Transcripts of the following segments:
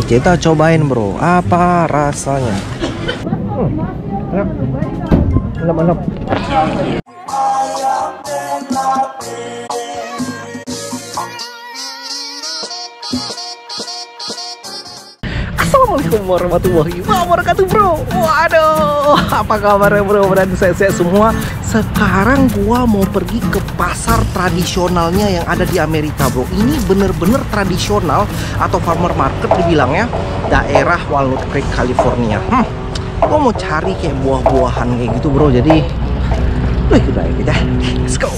Kita cobain bro, apa rasanya? Enak. Assalamualaikum warahmatullahi wabarakatuh bro. Waduh, apa kabarnya bro? Berarti sehat-sehat semua. Sekarang gua mau pergi ke pasar tradisionalnya yang ada di Amerika bro. Ini bener-bener tradisional atau farmer market dibilangnya, daerah Walnut Creek, California. Gua mau cari kayak buah-buahan kayak gitu bro. Jadi udah kita let's go.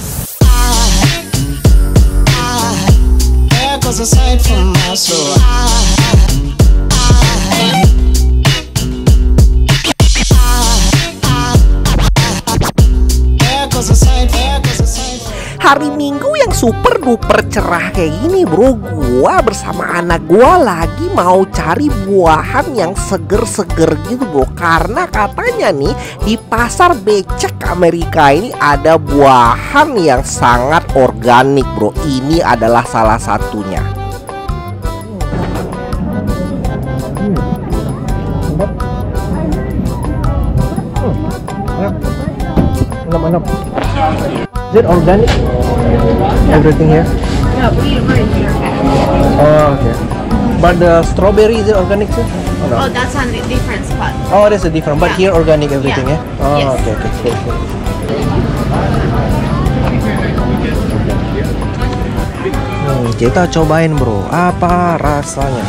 Hari Minggu yang super duper cerah kayak gini bro, gua bersama anak gua lagi mau cari buahan yang seger-seger gitu bro. Karena katanya nih di pasar becek Amerika ini ada buahan yang sangat organik bro. Ini adalah salah satunya. Mantap. Is it organic? Everything here? No, we right here. Oh, okay. But the strawberry, is it organic too? Oh, no. Oh, that's on a different spot. Oh, that's a different. But here organic everything, Yeah. yeah? Oh, Yes. okay, cool. Kita cobain bro, apa rasanya?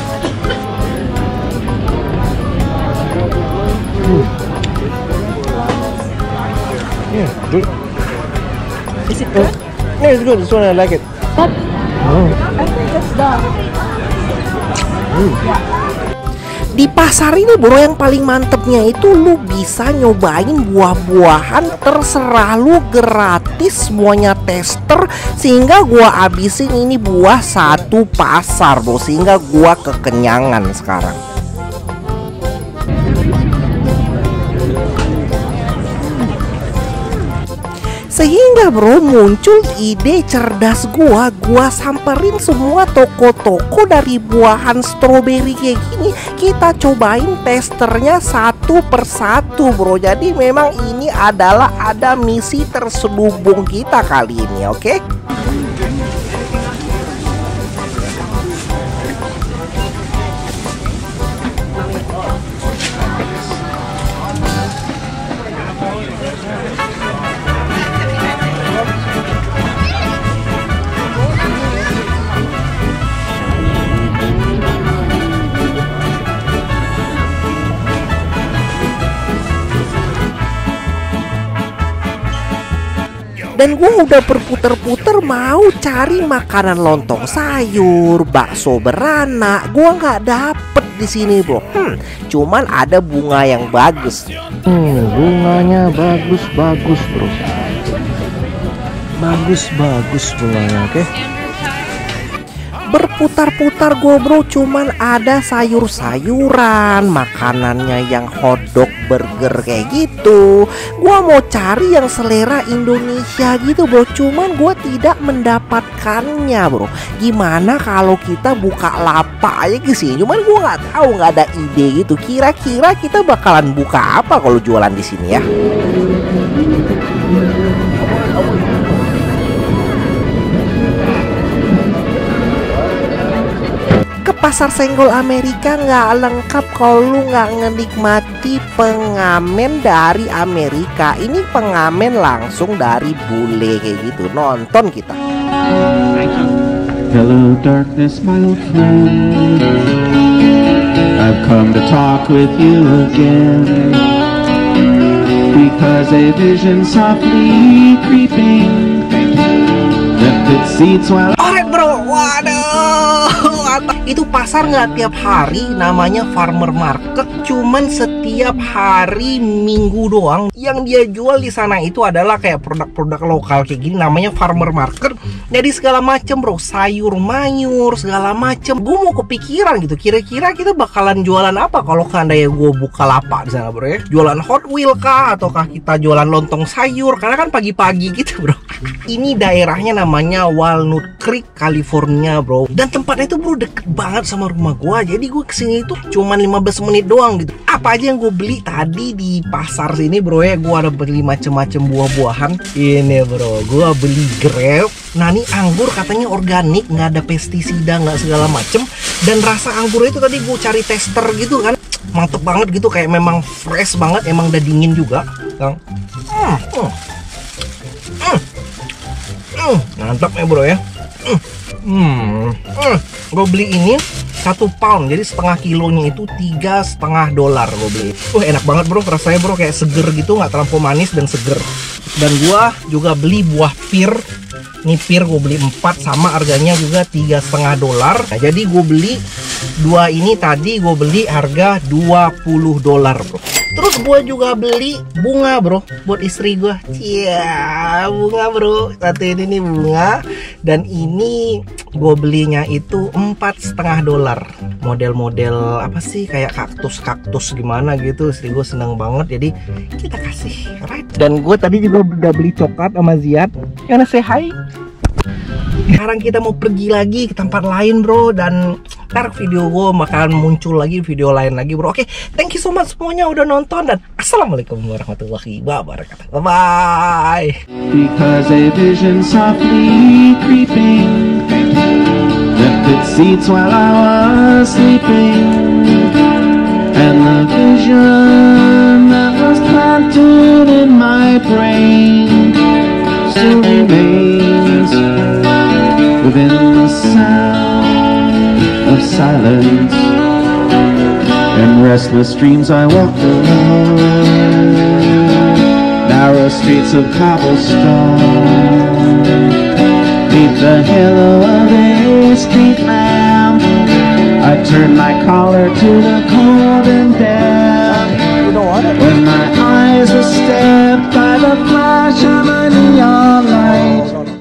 Good. Is it good? Yeah, it's good. This one I like it. I think it's done. Di pasar ini bro yang paling mantepnya itu lu bisa nyobain buah-buahan terserah lu, gratis, semuanya tester. Sehingga gua abisin ini buah satu pasar bro, sehingga gua kekenyangan sekarang. Sehingga bro muncul ide cerdas gua samperin semua toko-toko dari buahan stroberi kayak gini. Kita cobain testernya satu persatu bro. Jadi memang ini adalah ada misi terselubung kita kali ini, oke? Dan gue udah berputar-putar mau cari makanan lontong sayur, bakso beranak. Gue nggak dapet di sini bro. Cuman ada bunga yang bagus. Bunganya bagus bro. Bagus bunganya, oke? Berputar-putar gue bro, cuman ada sayur-sayuran, makanannya yang hotdog, burger kayak gitu. Gua mau cari yang selera Indonesia gitu bro, cuman gue tidak mendapatkannya bro. Gimana kalau kita buka lapak aja ke sini? Cuman gue nggak tahu, nggak ada ide gitu. Kira-kira kita bakalan buka apa kalau jualan di sini ya? Pasar senggol Amerika nggak lengkap kalau lu nggak menikmati pengamen dari Amerika. Ini pengamen langsung dari bule kayak gitu. Nonton kita. Hello darkness my old friend, I've come to talk with you again, because a vision softly creeping lifted seats while bro, waduh, itu pasar nggak tiap hari, namanya farmer market, cuman setiap hari Minggu doang. Yang dia jual di sana itu adalah kayak produk-produk lokal kayak gini, namanya farmer market. Jadi segala macem bro, sayur mayur segala macem. Gue mau kepikiran gitu, kira-kira kita bakalan jualan apa kalau seandainya gue buka lapak di sana bro ya? Jualan Hot Wheel kah, ataukah kita jualan lontong sayur? Karena kan pagi-pagi gitu bro. Ini daerahnya namanya Walnut Creek, California, bro. Dan tempatnya itu, bro, deket banget sama rumah gua. Jadi gue kesini itu cuman 15 menit doang gitu. Apa aja yang gue beli tadi di pasar sini, bro ya. Gue ada beli macem-macem buah-buahan. Ini, bro, gue beli grape. Nah, ini anggur katanya organik, nggak ada pestisida, nggak segala macem. Dan rasa anggur itu tadi gue cari tester gitu kan, mantep banget gitu, kayak memang fresh banget, emang udah dingin juga. Mantap ya, bro ya. Gue beli ini 1 pound, jadi setengah kilonya itu $3,5 gue beli. Enak banget, bro, rasanya, bro, kayak seger gitu, nggak terlalu manis dan seger. Dan gue juga beli buah pir. Ini pir gue beli 4, sama harganya juga $3,5. Nah, jadi gue beli 2 ini tadi gue beli harga $20, bro. Terus gue juga beli bunga, bro, buat istri gue. Iya, bunga, bro. Satu ini nih bunga. Dan ini gue belinya itu $4,5. Model-model apa sih, kayak kaktus gimana gitu. Istri gue seneng banget, jadi kita kasih, right? Dan gue tadi juga udah beli coklat sama Ziad. Yang say hi. Sekarang kita mau pergi lagi ke tempat lain, bro, dan ntar video gue bakalan muncul lagi video lain lagi, bro. Oke, thank you so much semuanya udah nonton, dan assalamualaikum warahmatullahi wabarakatuh. Bye bye. Because a vision softly creeping lifted seats while I was sleeping, and the vision that was planted in my brain still remains within the sound of silence. In restless dreams I walked alone, narrow streets of cobblestone, beneath the halo of a street lamp. I turned my collar to the cold and damp, when my eyes were stabbed by the flash of a neon